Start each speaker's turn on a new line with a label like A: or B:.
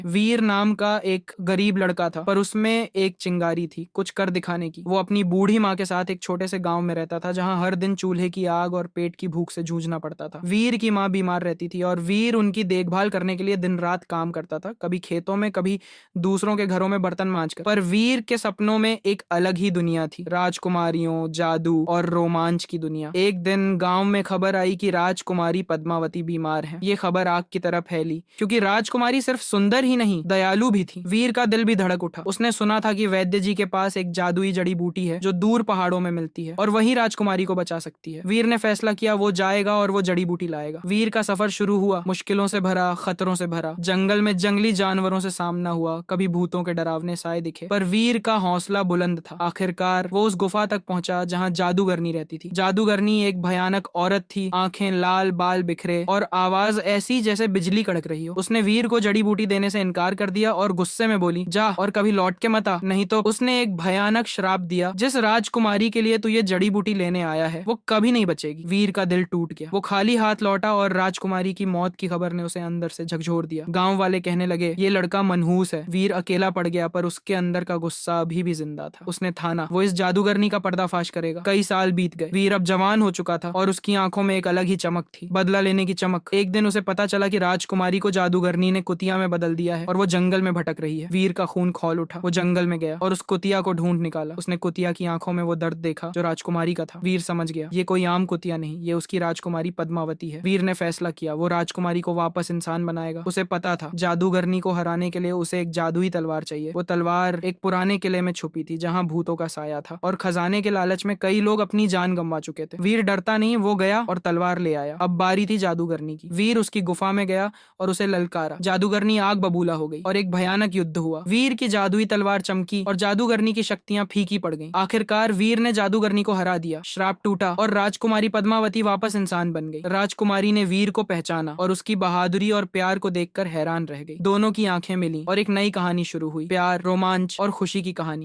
A: वीर नाम का एक गरीब लड़का था, पर उसमें एक चिंगारी थी कुछ कर दिखाने की। वो अपनी बूढ़ी माँ के साथ एक छोटे से गांव में रहता था, जहां हर दिन चूल्हे की आग और पेट की भूख से जूझना पड़ता था। वीर की माँ बीमार रहती थी और वीर उनकी देखभाल करने के लिए दिन रात काम करता था, कभी खेतों में, कभी दूसरों के घरों में बर्तन मांजकर। पर वीर के सपनों में एक अलग ही दुनिया थी, राजकुमारियों, जादू और रोमांच की दुनिया। एक दिन गांव में खबर आई कि राजकुमारी पद्मावती बीमार है। ये खबर आग की तरह फैली, क्योंकि राजकुमारी सिर्फ सुंदर ही नहीं, दयालु भी थी। वीर का दिल भी धड़क उठा। उसने सुना था कि वैद्य जी के पास एक जादुई जड़ी बूटी है जो दूर पहाड़ों में मिलती है और वही राजकुमारी को बचा सकती है। वीर ने फैसला किया, वो जाएगा और वो जड़ी बूटी लाएगा। वीर का सफर शुरू हुआ, मुश्किलों से भरा, खतरों से भरा। जंगल में जंगली जानवरों से सामना हुआ, कभी भूतों के डरावने साए दिखे, पर वीर का हौसला बुलंद था। आखिरकार वो उस गुफा तक पहुंचा जहां जादूगरनी रहती थी। जादूगरनी एक भयानक औरत थी, आंखें लाल, बाल बिखरे और आवाज ऐसी जैसे बिजली कड़क रही हो। उसने वीर को जड़ी बूटी देने से इनकार कर दिया और गुस्से में बोली, जा और कभी लौट के मत आ, नहीं तो। उसने एक भयानक श्राप दिया, जिस राजकुमारी के लिए तू ये जड़ी बूटी लेने आया है वो कभी नहीं बचेगी। वीर का दिल टूट गया। वो खाली हाथ लौटा और राजकुमारी की मौत की खबर ने उसे अंदर से झकझोर दिया। गांव वाले कहने लगे, ये लड़का मनहूस है। वीर अकेला पड़ गया, पर उसके अंदर का गुस्सा अभी भी जिंदा था। उसने ठाना, वो इस जादूगरनी का पर्दाफाश करेगा। कई साल बीत गए। वीर अब जवान हो चुका था और उसकी आंखों में एक अलग ही चमक थी, बदला लेने की चमक। एक दिन उसे पता चला कि राजकुमारी को जादूगरनी ने कुतिया में बदल दिया है और वो जंगल में भटक रही है। वीर का खून खौल उठा। वो जंगल में गया और उस कुतिया को ढूंढ निकाला। उसने कुतिया की आंखों में वो दर्द देखा जो राजकुमारी का था। वीर समझ गया, ये कोई आम कुतिया नहीं, ये उसकी राजकुमारी पद्मावती है। वीर ने फैसला किया, वो राजकुमारी को वापस इंसान बनाएगा। उसे पता था, जादूगरनी को हराने के लिए उसे एक जादुई तलवार चाहिए। वो तलवार एक पुराने किले में छुपी थी, जहां भूतों का साया था और खजाने के लालच में कई लोग अपनी जान गंवा चुके थे। वीर डरता नहीं, वो गया और तलवार ले आया। अब बारी थी जादूगरनी की। वीर उसकी गुफा में गया और उसे ललकारा। जादूगरनी आग बबूला हो गई और एक भयानक युद्ध हुआ। वीर की जादुई तलवार चमकी और जादूगरनी की शक्तियां फीकी पड़ गईं। आखिरकार वीर ने जादूगरनी को हरा दिया, श्राप टूटा और राजकुमारी पद्मावती वापस इंसान बन गई। राजकुमारी ने वीर को पहचाना और उसकी बहादुरी और प्यार को देखकर हैरान रह गई। दोनों की आंखें मिली और एक नई कहानी शुरू हुई, प्यार, रोमांच और खुशी की कहानी।